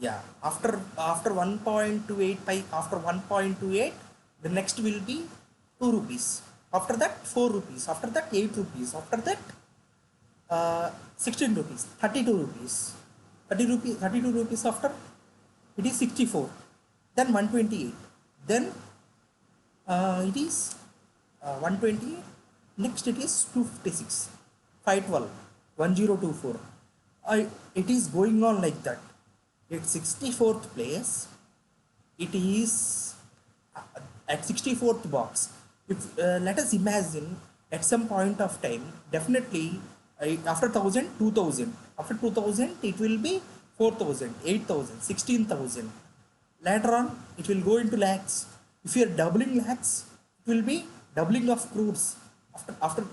Yeah, after 1.28 pi, after 1.28, the next will be 2 rupees. After that 4 rupees, after that 8 rupees, after that 16 rupees, 32 rupees, 32 rupees, after it is 64, then 128, then it is 120, next it is 256, 512, 1024. It is going on like that. At 64th place, it is at 64th box. If let us imagine at some point of time, definitely after 1000, 2000, after 2000 it will be 4000, 8000, 16,000. Later on it will go into lakhs. If you are doubling lakhs, it will be doubling of crores. After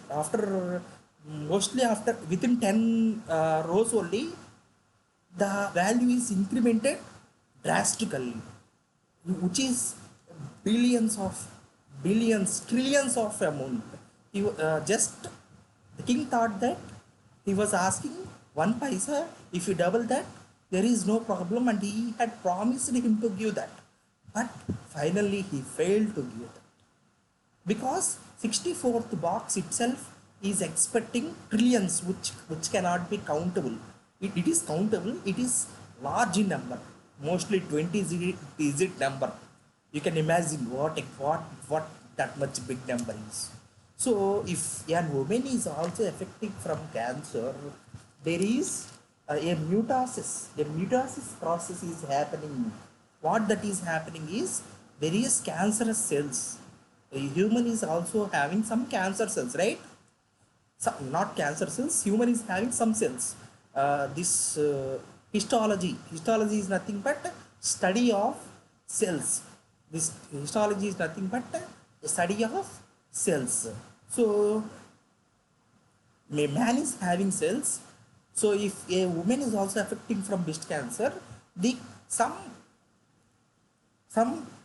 mostly after within 10 rows only, the value is incremented drastically, which is billions, trillions of amount. Just the king thought that he was asking one paisa. If you double that, there is no problem, and he had promised him to give that. But finally, he failed to give that because 64th box itself is expecting trillions, which cannot be countable. It is countable, it is large in number, mostly 20 digit number. You can imagine what that much big number is. So if a woman is also affected from cancer, there is a mutasis process is happening. What that is happening is there is cancerous cells. A human is also having some cancer cells, right? Not cancer cells, human is having some cells. This histology is nothing but study of cells. This histology is nothing but a study of cells. So a man is having cells. So if a woman is also affecting from breast cancer, the some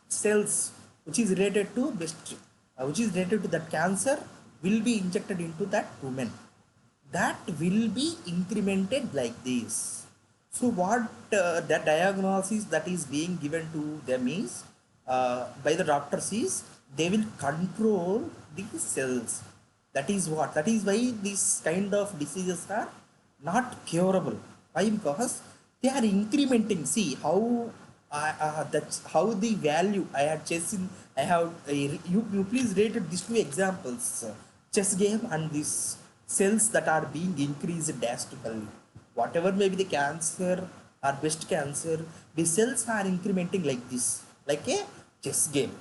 cells which is related to breast, which is related to that cancer, will be injected into that woman. That will be incremented like this. So what the diagnosis that is being given to them is, by the doctors, is they will control these cells. That is why these kind of diseases are not curable. Why? Because they are incrementing. See how that's how the value I had chasing. I have you please rated these two examples, chess game and these cells that are being increased drastically. Whatever may be the cancer or breast cancer, the cells are incrementing like this, like a chess game.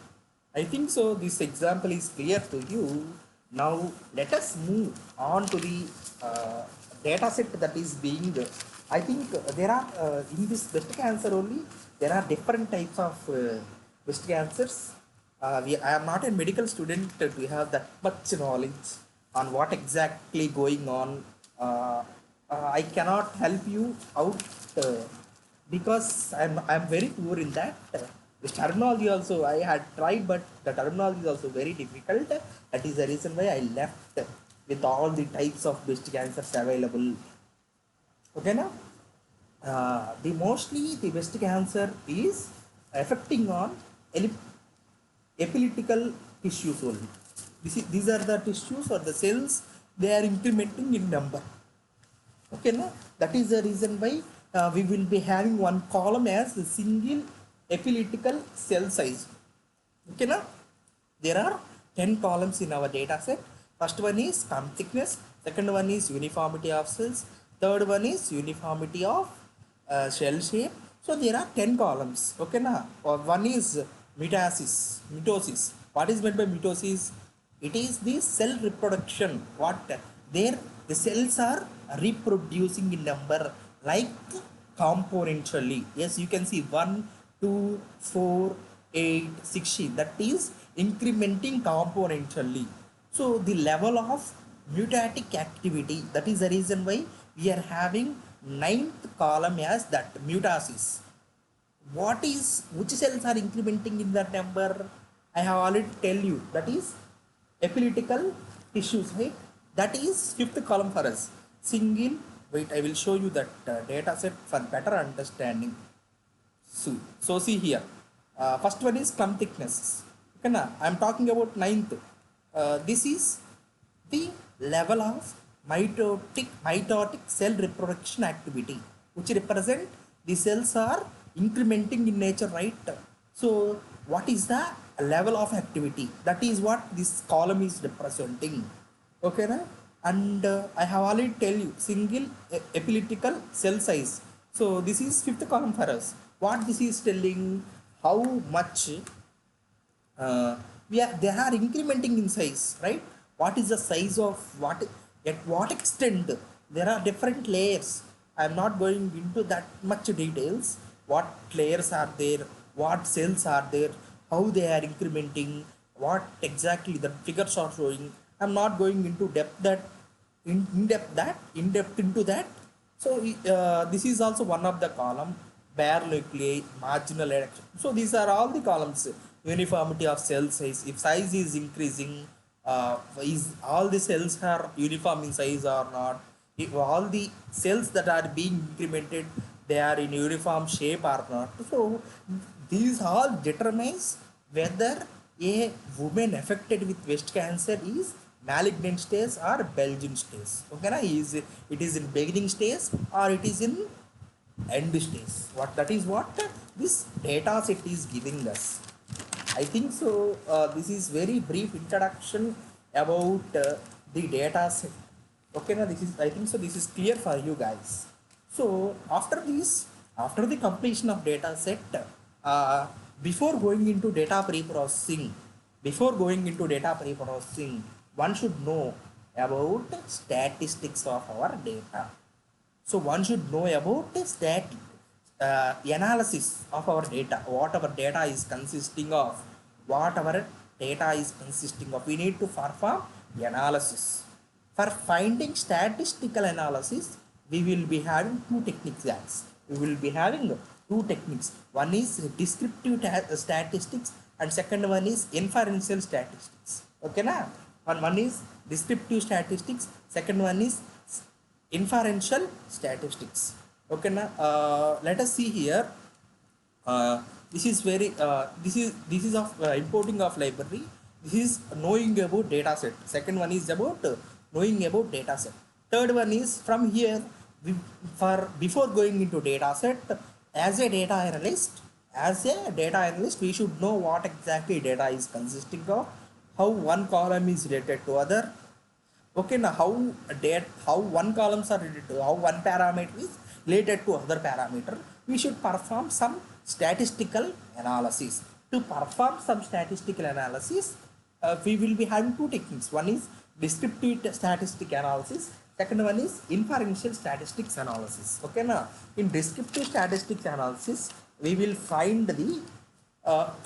I think so. This example is clear to you. Now let us move on to the data set that is being. I think there are in this breast cancer only, there are different types of breast cancers. I am not a medical student to have that much knowledge on what exactly going on. I cannot help you out uh, because I'm very poor in that. The terminology also I had tried, but the terminology is also very difficult. That is the reason why I left with all the types of breast cancers available. Okay, now the mostly the breast cancer is affecting on epileptical tissues only. These are the tissues or the cells, they are incrementing in number. Okay, now that is the reason why we will be having one column as a single epileptical cell size. Okay, now there are 10 columns in our data set. First one is stump thickness, second one is uniformity of cells, third one is uniformity of shell shape. So there are 10 columns. Okay, now one is mitosis. What is meant by mitosis? It is the cell reproduction. What there the cells are reproducing in number like componentially. Yes, you can see 1, 2, 4, 8, 16. That is incrementing componentially. So the level of mutatic activity, that is the reason why we are having ninth column as that mutasis. What is, which cells are incrementing in that number? I have already tell you, that is epileptical tissues, right? That is fifth column for us. Single, wait, I will show you that data set for better understanding. So see here, first one is clump thickness. Okay, na? I'm talking about ninth. This is the level of mitotic cell reproduction activity, which represent the cells are incrementing in nature, right? So what is the level of activity? That is what this column is representing. Okay, na? And I have already tell you single elliptical cell size. So this is fifth column for us. What this is telling, how much they are incrementing in size, right? What is the size of what, at what extent? There are different layers. I am not going into that much details. What layers are there, what cells are there, how they are incrementing, what exactly the figures are showing. I'm not going into depth that in depth into that. So this is also one of the column, bare nuclei, marginal erection. So these are all the columns. Uniformity of cell size, if size is increasing, is all the cells are uniform in size or not, if all the cells that are being incremented, they are in uniform shape or not. So these all determines whether a woman affected with breast cancer is malignant stage or Belgian stage. Okay, na? It is in beginning stage or it is in end stage. What that is what this data set is giving us. I think so. This is very brief introduction about the data set. Okay, now this is, I think so. This is clear for you guys. So after this, after the completion of data set, uh, before going into data pre-processing, one should know about statistics of our data. So one should know about analysis of our data, what our data is consisting of, we need to perform analysis. For finding statistical analysis, we will be having two techniques, guys. One is descriptive statistics and second one is inferential statistics. Okay, na? One is descriptive statistics, second one is inferential statistics. Okay, na? Let us see here. This is very this is of importing of library. This is knowing about data set. Second one is about knowing about data set. Third one is from here, for before going into data set, as a data analyst we should know what exactly data is consisting of, how one column is related to other. Okay, now how one columns are related to, how one parameter is related to other parameter. We should perform some statistical analysis. To perform some statistical analysis, we will be having two techniques. One is descriptive statistic analysis, second one is inferential statistics analysis. Okay, now in descriptive statistics analysis, we will find the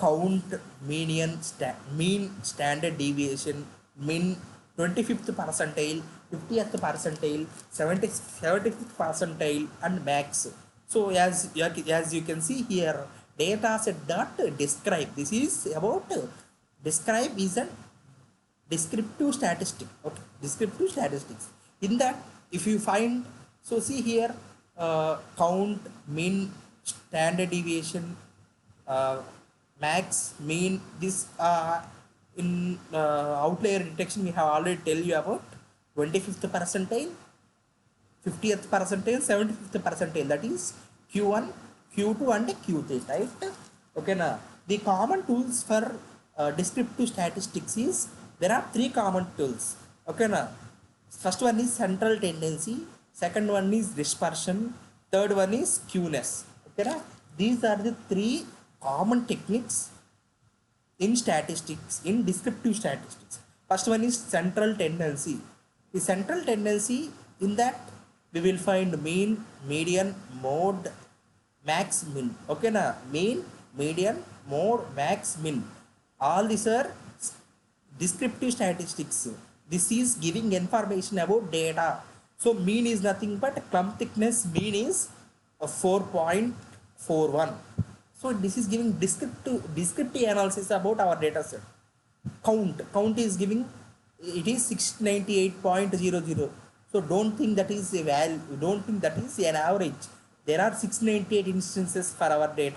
count, mean standard deviation, mean 25th percentile, 50th percentile, 75th percentile, and max. So as you can see here, data set dot describe. This is about describe is a descriptive statistic. Okay, descriptive statistics. In that, if you find, so see here, count, mean, standard deviation, uh, max, mean. This in outlier detection we have already tell you about 25th percentile, 50th percentile, 75th percentile. That is Q1, Q2, and Q3, right? Okay, now the common tools for descriptive statistics is, there are three common tools. Okay, now first one is central tendency, second one is dispersion, third one is skewness. Okay, now these are the three common techniques in statistics, in descriptive statistics. First one is central tendency. The central tendency, in that we will find mean, median, mode, max, min. Okay, na? Mean, median, mode, max, min. All these are descriptive statistics. This is giving information about data. So mean is nothing but clump thickness. Mean is 4.41. So this is giving descriptive analysis about our data set. Count is giving, it is 698.00. So don't think that is a value, don't think that is an average. There are 698 instances for our data.